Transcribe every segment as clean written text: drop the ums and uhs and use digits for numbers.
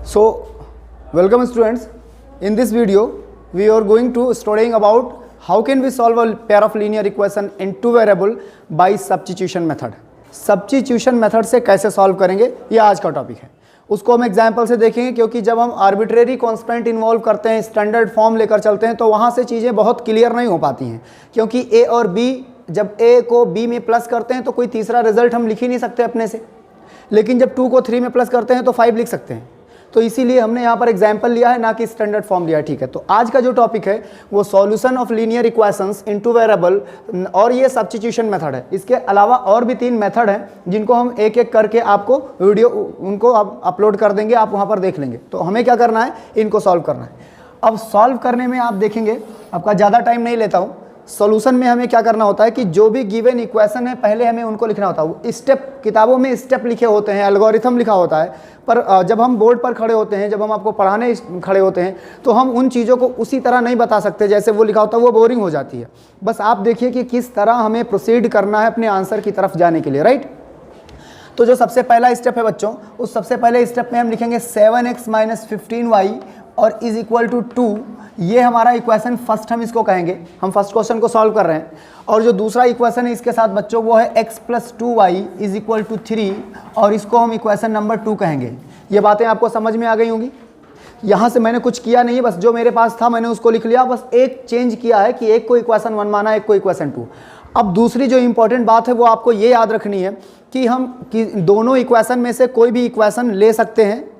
So, welcome students. In this video, we are going to studying about how can we solve a pair of linear equation in two variable by substitution method. Substitution method से कैसे solve करेंगे ये आज का topic है. उसको हम example से देखेंगे, क्योंकि जब हम आर्बिट्रेरी कॉन्स्टेंट इन्वॉल्व करते हैं, स्टैंडर्ड फॉर्म लेकर चलते हैं, तो वहाँ से चीज़ें बहुत क्लियर नहीं हो पाती हैं. क्योंकि ए और बी, जब ए को बी में प्लस करते हैं तो कोई तीसरा रिजल्ट हम लिख ही नहीं सकते अपने से, लेकिन जब 2 को 3 में प्लस करते हैं तो 5 लिख सकते हैं. तो इसीलिए हमने यहाँ पर एग्जाम्पल लिया है, ना कि स्टैंडर्ड फॉर्म लिया है. ठीक है, तो आज का जो टॉपिक है वो solution of linear equations into variable, और ये सब्स्टिट्यूशन मेथड है. इसके अलावा और भी 3 मेथड हैं जिनको हम एक एक करके आपको वीडियो उनको आप अपलोड कर देंगे, आप वहाँ पर देख लेंगे. तो हमें क्या करना है, इनको सॉल्व करना है. अब सॉल्व करने में आप देखेंगे, आपका ज़्यादा टाइम नहीं लेता हूँ. सॉल्यूशन में हमें क्या करना होता है कि जो भी गिवन इक्वेशन है पहले हमें उनको लिखना होता है. स्टेप किताबों में स्टेप लिखे होते हैं, एल्गोरिथम लिखा होता है, पर जब हम बोर्ड पर खड़े होते हैं, जब हम आपको पढ़ाने खड़े होते हैं, तो हम उन चीज़ों को उसी तरह नहीं बता सकते जैसे वो लिखा होता है, वो बोरिंग हो जाती है. बस आप देखिए कि किस तरह हमें प्रोसीड करना है अपने आंसर की तरफ जाने के लिए. राइट, तो जो सबसे पहला स्टेप है बच्चों, उस सबसे पहले स्टेप में हम लिखेंगे 7x - 15y और इज इक्वल टू 2. ये हमारा इक्वेशन फर्स्ट, हम इसको कहेंगे. हम फर्स्ट क्वेश्चन को सॉल्व कर रहे हैं. और जो दूसरा इक्वेशन है इसके साथ बच्चों, वो है x + 2y is equal to 3, और इसको हम इक्वेशन नंबर 2 कहेंगे. ये बातें आपको समझ में आ गई होंगी. यहाँ से मैंने कुछ किया नहीं है, बस जो मेरे पास था मैंने उसको लिख लिया. बस एक चेंज किया है कि एक को इक्वेशन 1 माना, एक को इक्वेशन 2. अब दूसरी जो इंपॉर्टेंट बात है वो आपको ये याद रखनी है कि दोनों इक्वेशन में से कोई भी इक्वेशन ले सकते हैं,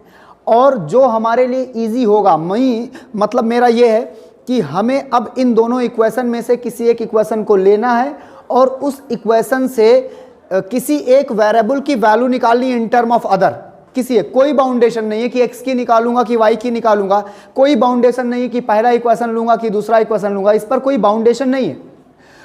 और जो हमारे लिए इजी होगा, मतलब मेरा ये है कि हमें अब इन दोनों इक्वेशन में से किसी एक इक्वेशन को लेना है और उस इक्वेशन से किसी एक वेरिएबल की वैल्यू निकालनी इन टर्म ऑफ अदर. किसी एक, कोई बाउंडेशन नहीं है कि x की निकालूंगा कि y की निकालूंगा, कोई बाउंडेशन नहीं है कि पहला इक्वेशन लूंगा कि दूसरा इक्वेशन लूंगा. इस पर कोई बाउंडेशन नहीं है.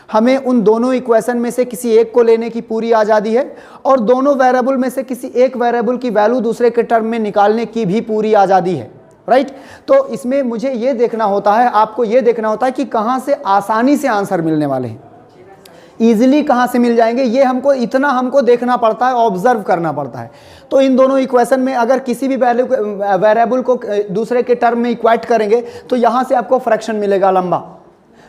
हमें उन दोनों इक्वेशन में से किसी एक को लेने की पूरी आज़ादी है, और दोनों वेरिएबल में से किसी एक वेरिएबल की वैल्यू दूसरे के टर्म में निकालने की भी पूरी आज़ादी है. राइट, तो इसमें मुझे ये देखना होता है, आपको ये देखना होता है कि कहाँ से आसानी से आंसर मिलने वाले हैं, ईजिली कहाँ से मिल जाएंगे. ये हमको देखना पड़ता है, ऑब्जर्व करना पड़ता है. तो इन दोनों इक्वेशन में अगर किसी भी वेरिएबल को दूसरे के टर्म में इक्वेट करेंगे तो यहाँ से आपको फ्रैक्शन मिलेगा लंबा.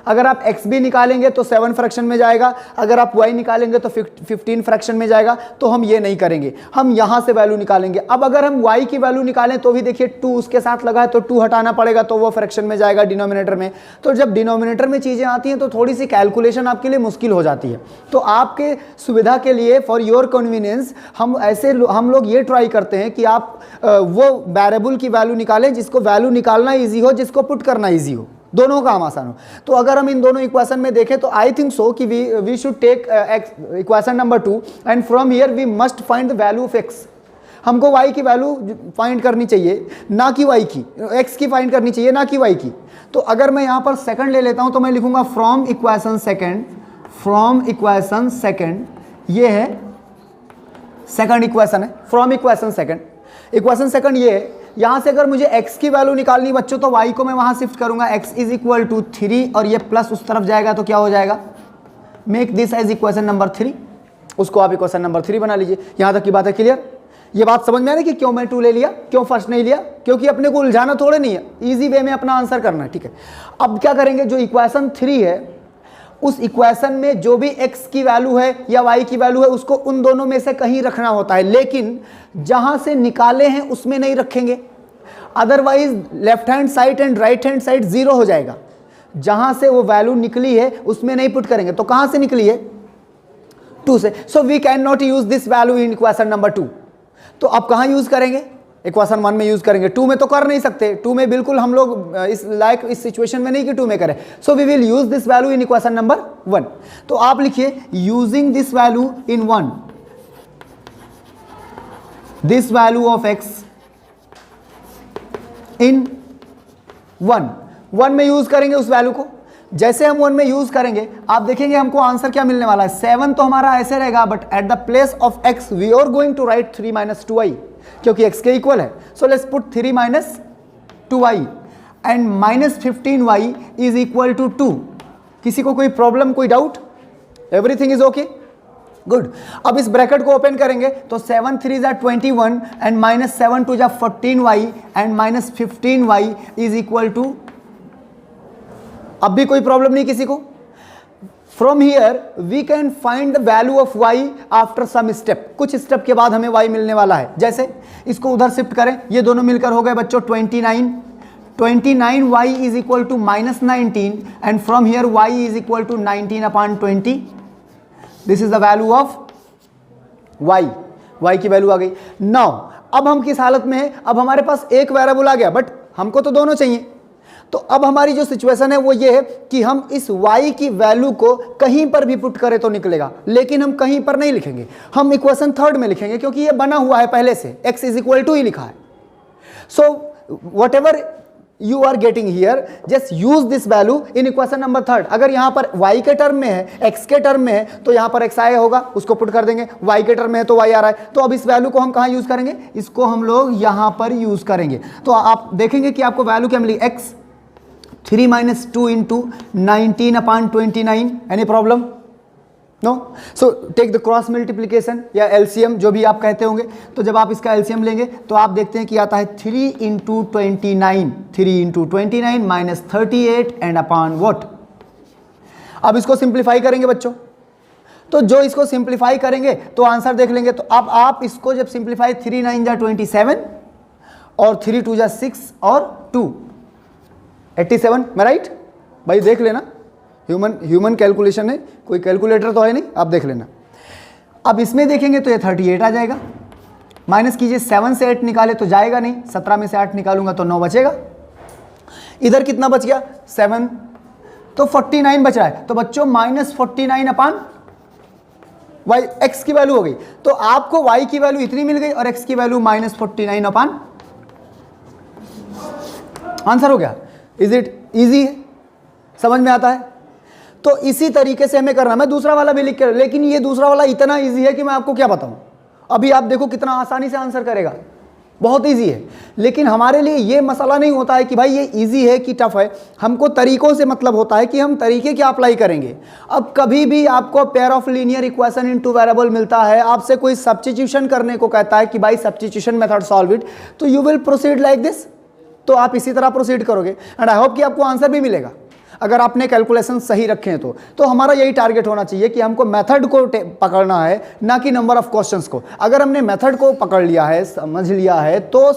अगर आप x भी निकालेंगे तो 7 फ्रैक्शन में जाएगा, अगर आप y निकालेंगे तो 15 फ्रैक्शन में जाएगा. तो हम ये नहीं करेंगे, हम यहाँ से वैल्यू निकालेंगे. अब अगर हम y की वैल्यू निकालें तो भी देखिए 2 उसके साथ लगा है, तो 2 हटाना पड़ेगा, तो वो फ्रैक्शन में जाएगा डिनोमिनेटर में. तो जब डिनोमिनेटर में चीज़ें आती हैं तो थोड़ी सी कैलकुलेशन आपके लिए मुश्किल हो जाती है. तो आपके सुविधा के लिए, फॉर योर कन्वीनियंस, हम लोग ये ट्राई करते हैं कि आप वो वेरिएबल की वैल्यू निकालें जिसको वैल्यू निकालना ईजी हो, जिसको पुट करना ईजी हो, दोनों काम आसान हो. तो अगर हम इन दोनों इक्वेशन में देखें तो आई थिंक सो कि we should take equation number 2, and from here we must find the value of x. हमको y की वैल्यू फाइंड करनी चाहिए, ना कि y की. x की फाइंड करनी चाहिए, ना कि y की. तो अगर मैं यहाँ पर सेकंड ले लेता हूँ तो मैं लिखूंगा फ्रॉम इक्वेशन सेकंड. ये है सेकंड इक्वेशन है, फ्रॉम इक्वेशन सेकंड ये है. यहाँ से अगर मुझे x की वैल्यू निकालनी बच्चों, तो y को मैं वहाँ शिफ्ट करूँगा, x इज इक्वल टू 3, और ये प्लस उस तरफ जाएगा तो क्या हो जाएगा, make this as equation number 3. उसको आप इक्वेशन नंबर 3 बना लीजिए. यहाँ तक की बात है क्लियर? ये बात समझ में आ रही कि क्यों मैं 2 ले लिया, क्यों फर्स्ट नहीं लिया? क्योंकि अपने को उलझाना थोड़े नहीं है, ईजी वे में अपना आंसर करना है. ठीक है, अब क्या करेंगे, जो इक्वेशन 3 है उस इक्वेशन में जो भी x की वैल्यू है या y की वैल्यू है उसको उन दोनों में से कहीं रखना होता है, लेकिन जहां से निकाले हैं उसमें नहीं रखेंगे. Otherwise left hand side and right hand side 0 हो जाएगा. जहां से वो वैल्यू निकली है उसमें नहीं पुट करेंगे. तो कहां से निकली है, 2 से. So we can not use this value in equation number 2. तो अब कहां यूज करेंगे, इक्वेशन 1 में यूज करेंगे. 2 में तो कर नहीं सकते, 2 में बिल्कुल हम लोग इस सिचुएशन में नहीं कि 2 में करें. So we will use this value in equation number 1. तो आप लिखिए using this value in 1, this value of x in 1 में यूज करेंगे उस वैल्यू को. जैसे हम 1 में यूज करेंगे आप देखेंगे हमको आंसर क्या मिलने वाला है. 7 तो हमारा ऐसे रहेगा, but at the place of x we are going to write 3 - 2y, क्योंकि x के इक्वल है. So let's put 3 - 2y and -15y is equal to 2. किसी को कोई प्रॉब्लम, कोई doubt? Everything is okay. Good. अब इस ब्रैकेट को ओपन करेंगे तो 7 3 जा 21 एंड माइनस 7 2 जा 14y and minus 15y is equal to, अब भी कोई प्रॉब्लम नहीं किसी को। From here we can find the value of y after some step, कुछ स्टेप के बाद हमें y मिलने वाला है। जैसे इसको उधर शिफ्ट करें, ये दोनों मिलकर हो गए बच्चों 29y is equal to minus 19 and from here y is equal to 19 upon 20। This is the value of y की वैल्यू आ गई। नाउ अब हम किस हालत में है, अब हमारे पास एक वेरिएबल आ गया बट हमको तो दोनों चाहिए। तो अब हमारी जो सिचुएशन है वो ये है कि हम इस y की वैल्यू को कहीं पर भी पुट करें तो निकलेगा, लेकिन हम कहीं पर नहीं लिखेंगे, हम इक्वेशन थर्ड में लिखेंगे क्योंकि ये बना हुआ है पहले से, x इज इक्वल टू ही लिखा है। So what ever you are getting here just use this value in equation number third. अगर यहाँ पर y के टर्म में है, x के टर्म में है तो यहाँ पर x आया होगा, उसको पुट कर देंगे। y के टर्म में है तो y आ रहा है, तो अब इस वैल्यू को हम कहाँ यूज करेंगे, इसको हम लोग यहाँ पर यूज करेंगे। तो आप देखेंगे कि आपको वैल्यू क्या मिली, x 3 minus 2 into 19 upon 29। Any problem, no? So take the cross multiplication या एलसीएम जो भी आप कहते होंगे। तो जब आप इसका एलसीएम लेंगे तो आप देखते हैं कि आता है 3 into 29 minus 38 and upon what. अब इसको सिंप्लीफाई करेंगे बच्चों, तो जो इसको सिंप्लीफाई करेंगे तो आंसर देख लेंगे। तो अब आप इसको जब सिंप्लीफाई 3 9 जा 27 और 3 2 जा 6 और 2 87 में, राइट भाई? देख लेना, ह्यूमन कैलकुलेशन है, कोई कैलकुलेटर तो है नहीं, आप देख लेना। अब इसमें देखेंगे तो ये 38 आ जाएगा, माइनस कीजिए 7 से 8 निकाले तो जाएगा नहीं, 17 में से 8 निकालूंगा तो 9 बचेगा। इधर कितना बच गया 7, तो 49 बच रहा है। तो बच्चों माइनस 49 अपान वाई, एक्स की वैल्यू हो गई। तो आपको वाई की वैल्यू इतनी मिल गई और एक्स की वैल्यू माइनस 49 अपान, आंसर हो गया। इज इट इजी है, समझ में आता है? तो इसी तरीके से हमें करना। मैं दूसरा वाला भी लिख कर, लेकिन ये दूसरा वाला इतना इजी है कि मैं आपको क्या बताऊं। अभी आप देखो कितना आसानी से आंसर करेगा, बहुत इजी है। लेकिन हमारे लिए ये मसला नहीं होता है कि भाई ये इजी है कि टफ है, हमको तरीकों से मतलब होता है कि हम तरीके क्या अप्लाई करेंगे। अब कभी भी आपको pair of linear equation in two variable मिलता है, आपसे कोई सब्स्टिट्यूशन करने को कहता है कि भाई सब्स्टिट्यूशन मेथड सॉल्व इट, तो you will proceed like this. तो आप इसी तरह प्रोसीड करोगे एंड आई होप कि आपको आंसर भी मिलेगा अगर आपने कैलकुलेशन सही रखे हैं। तो हमारा यही टारगेट होना चाहिए कि हमको मेथड को पकड़ना है, ना कि नंबर ऑफ क्वेश्चंस को। अगर हमने मेथड को पकड़ लिया है, समझ लिया है, तो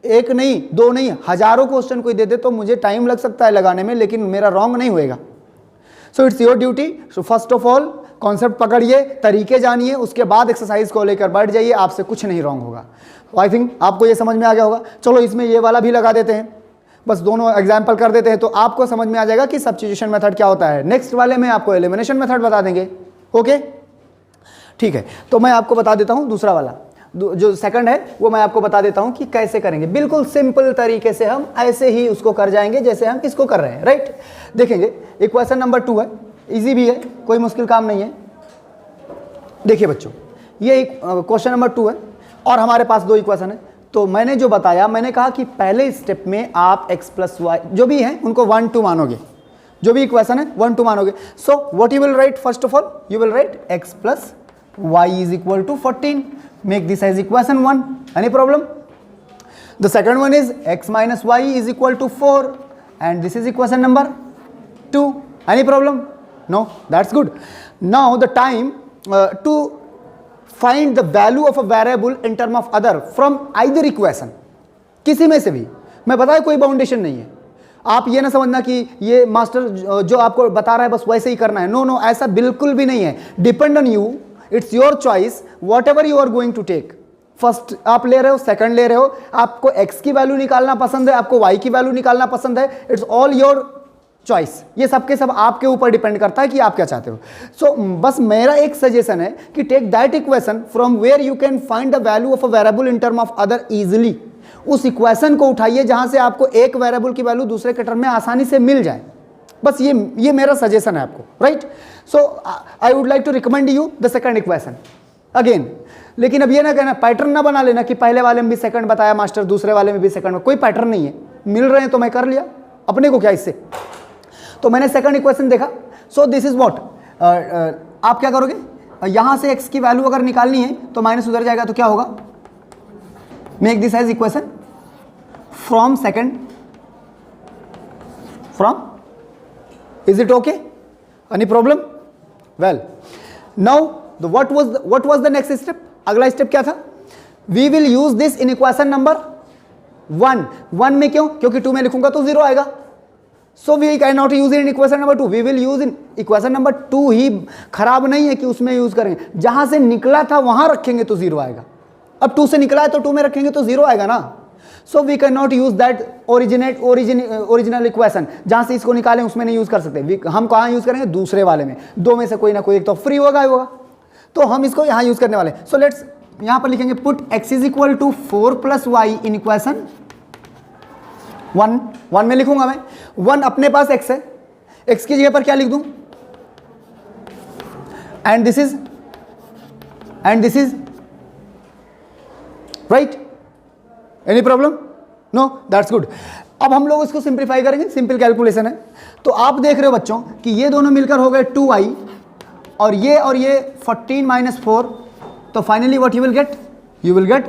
एक नहीं, दो नहीं, हजारों क्वेश्चन कोई दे दे तो मुझे टाइम लग सकता है लगाने में, लेकिन मेरा रॉन्ग नहीं होएगा। So it's your duty. So first of all concept पकड़िए, तरीके जानिए, उसके बाद एक्सरसाइज को लेकर बैठ जाइए, आपसे कुछ नहीं रॉन्ग होगा। आई थिंक आपको ये समझ में आ गया होगा। चलो इसमें ये वाला भी लगा देते हैं, बस दोनों एग्जाम्पल कर देते हैं तो आपको समझ में आ जाएगा कि सब्स्टिट्यूशन मेथड क्या होता है। नेक्स्ट वाले में आपको एलिमिनेशन मेथड बता देंगे। ओके, ठीक है। तो मैं आपको बता देता हूं दूसरा वाला, जो सेकंड है वो मैं आपको बता देता हूं कि कैसे करेंगे। बिल्कुल सिंपल तरीके से हम ऐसे ही उसको कर जाएंगे जैसे हम इसको कर रहे हैं, राइट? देखेंगे इक्वेशन नंबर 2 है, इजी भी है, कोई मुश्किल काम नहीं है। देखिए बच्चों, ये क्वेश्चन नंबर 2 है और हमारे पास 2 इक्वेशन है। तो मैंने जो बताया, मैंने कहा कि पहले स्टेप में आप x प्लस वाई जो भी है उनको 1 2 मानोगे, जो भी इक्वेशन है 1 2 मानोगे। So what you will write, first of all you will write x plus y is equal to 14, make this as equation 1। Any problem? The second one is x minus y is equal to 4 and this is equation number 2। Any problem? No, that's good. Now the time to find the value of a variable in term of other from either equation, किसी में से भी। मैं बताया कोई बाउंडेशन नहीं है, आप ये ना समझना कि ये मास्टर जो आपको बता रहा है बस वैसे ही करना है। नो नो, ऐसा बिल्कुल भी नहीं है। Depend on you, it's your choice, whatever you are going to take. First आप ले रहे हो, सेकंड ले रहे हो, आपको x की वैल्यू निकालना पसंद है, आपको y की वैल्यू निकालना पसंद है, इट्स ऑल योर चॉइस। ये सबके सब आपके ऊपर डिपेंड करता है कि आप क्या चाहते हो। सो बस मेरा एक सजेशन है कि take that equation from where you can find the value of a variable in term of other easily. उस इक्वेशन को उठाइए जहां से आपको एक वेरिएबल की वैल्यू दूसरे के टर्म में आसानी से मिल जाए। बस ये मेरा सजेशन है आपको, right? So I would like to recommend you the second equation again. लेकिन अब ये ना कहना, पैटर्न ना बना लेना कि पहले वाले में भी सेकंड बताया मास्टर, दूसरे वाले में भी सेकंड। कोई पैटर्न नहीं है, मिल रहे हैं तो मैं कर लिया, अपने को क्या इससे। तो मैंने सेकंड इक्वेशन देखा। सो दिस इज व्हाट, आप क्या करोगे, यहां से x की वैल्यू अगर निकालनी है तो माइनस उधर जाएगा, तो क्या होगा, make this as equation from second from, is it okay, any problem? Well, now what was the next step? अगला स्टेप क्या था? We will use this in equation number 1 में, क्यों? क्योंकि 2 में लिखूंगा तो 0 आएगा, so we can not use in equation number 2, we will use in equation number 2 ही खराब नहीं है कि उसमें यूज करेंगे, जहां से निकला था वहां रखेंगे तो 0 आएगा। अब 2 से निकला है तो 2 में रखेंगे तो 0 आएगा ना, so we can not use that original equation, जहां से इसको निकालें उसमें नहीं यूज कर सकते, हम कहां यूज करेंगे? दूसरे वाले में, 2 में से कोई ना कोई एक तो फ्री होगा तो हम इसको यहां यूज करने वाले। सो लेट्स यहां पर लिखेंगे put x is equal to 4 plus y in equation 1 में लिखूंगा मैं, 1 अपने पास x है, x की जगह पर क्या लिख दूं? And this is right, any problem? No, that's good. अब हम लोग इसको सिंप्लीफाई करेंगे, सिंपल कैलकुलेशन है। तो आप देख रहे हो बच्चों कि ये दोनों मिलकर हो गए 2i और ये 14 माइनस 4, तो finally what you will get? You will get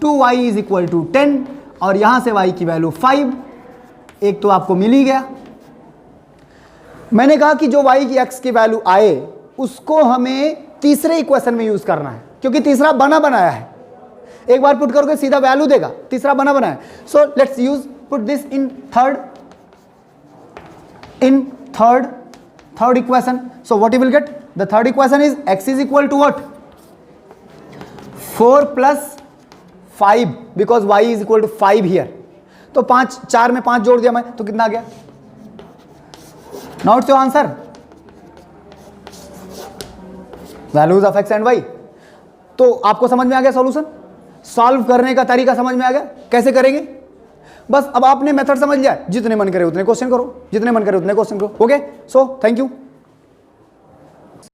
2y is equal to 10 और यहां से y की वैल्यू 5, एक तो आपको मिल ही गया। मैंने कहा कि जो y की x की वैल्यू आए उसको हमें तीसरे इक्वेशन में यूज करना है, क्योंकि तीसरा बना बनाया है, एक बार पुट करके सीधा वैल्यू देगा, तीसरा बना बनाया है। So let's use put this in third equation. So what you will get? The third equation is x is equal to what? 4 plus 5 because y is equal to 5 here. तो 4 में 5 जोड़ दिया मैं तो कितना आ गया? Notes your answer, values of x and y। तो आपको समझ में आ गया सॉल्यूशन, सॉल्व करने का तरीका समझ में आ गया, कैसे करेंगे? बस अब आपने मेथड समझ लिया, जितने मन करे उतने क्वेश्चन करो, जितने मन करे उतने क्वेश्चन करो। Okay, so thank you.